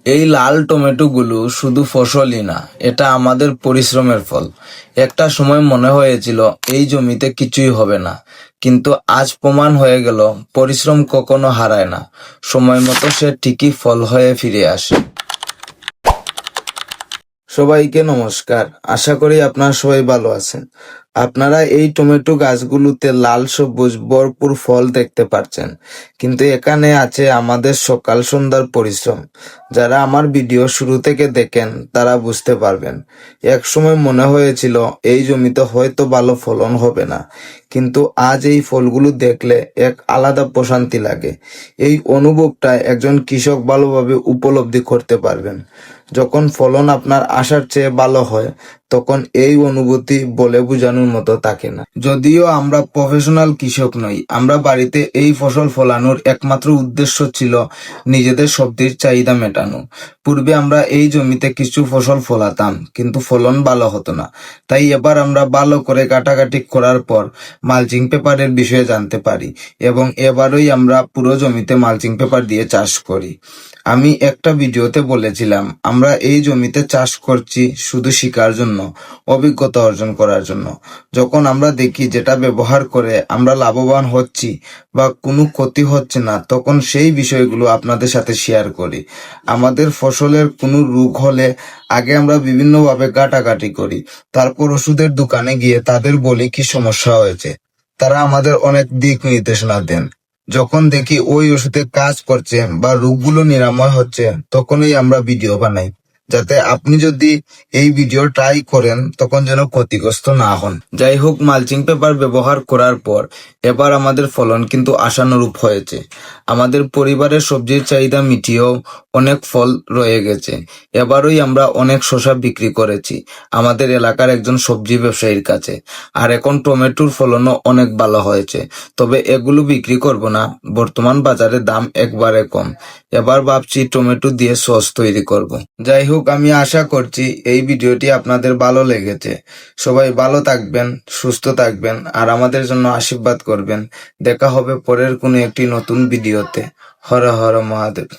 এই লাল টমেটোগুলো শুধু ফসলই না, এটা আমাদের পরিশ্রমের ফল। একটা সময় মনে হয়েছিল এই জমিতে কিছুই হবে না, কিন্তু আজ প্রমাণ হয়ে গেল পরিশ্রম কখনো হারায় না, সময় মতো সে ঠিকই ফল হয়ে ফিরে আসে। সবাইকে নমস্কার, আশা করি আপনারা সবাই ভালো আছেন। আপনারা এই টমেটো গাছগুলোতে লাল সবুজ ভরপুর ফল দেখতে পাচ্ছেন, কিন্তু এখানে আছে আমাদের সকাল সন্ধ্যার পরিশ্রম। যারা আমার ভিডিও শুরু থেকে দেখেন তারা বুঝতে পারবেন। এক সময় মনে হয়েছিল এই জমিতে হয়তো ভালো ফলন হবে না, কিন্তু আজ এই ফলগুলো দেখলে এক আলাদা প্রশান্তি লাগে। এই অনুভবটা একজন কৃষক ভালোভাবে উপলব্ধি করতে পারবেন। যখন ফলন আপনার আশার চেয়ে ভালো হয়, তখন এই অনুভূতি বলে বোঝানোর মতো থাকে না। যদিও আমরা প্রফেশনাল কৃষক নই, আমরা বাড়িতে এই ফসল ফলানোর একমাত্র উদ্দেশ্য ছিল নিজেদের সবজির চাহিদা মেটানো। পূর্বে আমরা এই জমিতে কিছু ফসল ফলাতাম, কিন্তু ফলন ভালো হতো না। তাই এবার আমরা ভালো করে কাটাকাটি করার পর মালচিং পেপারের বিষয়ে জানতে পারি, এবং এবারই আমরা পুরো জমিতে মালচিং পেপার দিয়ে চাষ করি। আমি একটা ভিডিওতে বলেছিলাম আমরা এই জমিতে চাষ করছি শুধু শেখার জন্য, অভিজ্ঞতা অর্জন করার জন্য। যখন আমরা দেখি যেটা ব্যবহার করে আমরা লাভবান হচ্ছি বা কোনো ক্ষতি হচ্ছে না, তখন সেই বিষয়গুলো আপনাদের সাথে শেয়ার করি। আমাদের ফসলের কোনো রোগ হলে আগে আমরা বিভিন্নভাবে কাটাকাটি করি, তারপর ওষুধের দোকানে গিয়ে তাদের বলি কি সমস্যা হয়েছে। তারা আমাদের অনেক দিক নির্দেশনা দেন। যখন দেখি ওই ওষুধে কাজ করছে বা রোগগুলো নিরাময় হচ্ছে, তখনই আমরা ভিডিও বানাই, যাতে আপনি যদি এই ভিডিও ট্রাই করেন তখন যেন ক্ষতিগ্রস্ত না হন। যাই হোক, মালচিং পেপার ব্যবহার করার পর এবার আমাদের ফলন কিন্তু আশানুরূপ হয়েছে। আমাদের পরিবারের সবজির চাহিদা মিটিয়েও অনেক ফল রয়ে গেছে। এবারই আমরা অনেক শসা বিক্রি করেছি আমাদের এলাকার একজন সবজি ব্যবসায়ীর কাছে। আর এখন টমেটোর ফলনও অনেক ভালো হয়েছে। তবে এগুলো বিক্রি করব না, বর্তমান বাজারে দাম একবারে কম। এবার ভাবছি টমেটো দিয়ে সস তৈরি করব। যাই হোক, আমি আশা করছি এই ভিডিওটি আপনাদের ভালো লেগেছে। সবাই ভালো থাকবেন, সুস্থ থাকবেন, আর আমাদের জন্য আশীর্বাদ করবেন। দেখা হবে পরের কোনো একটি নতুন ভিডিওতে। হর হর মহাদেব।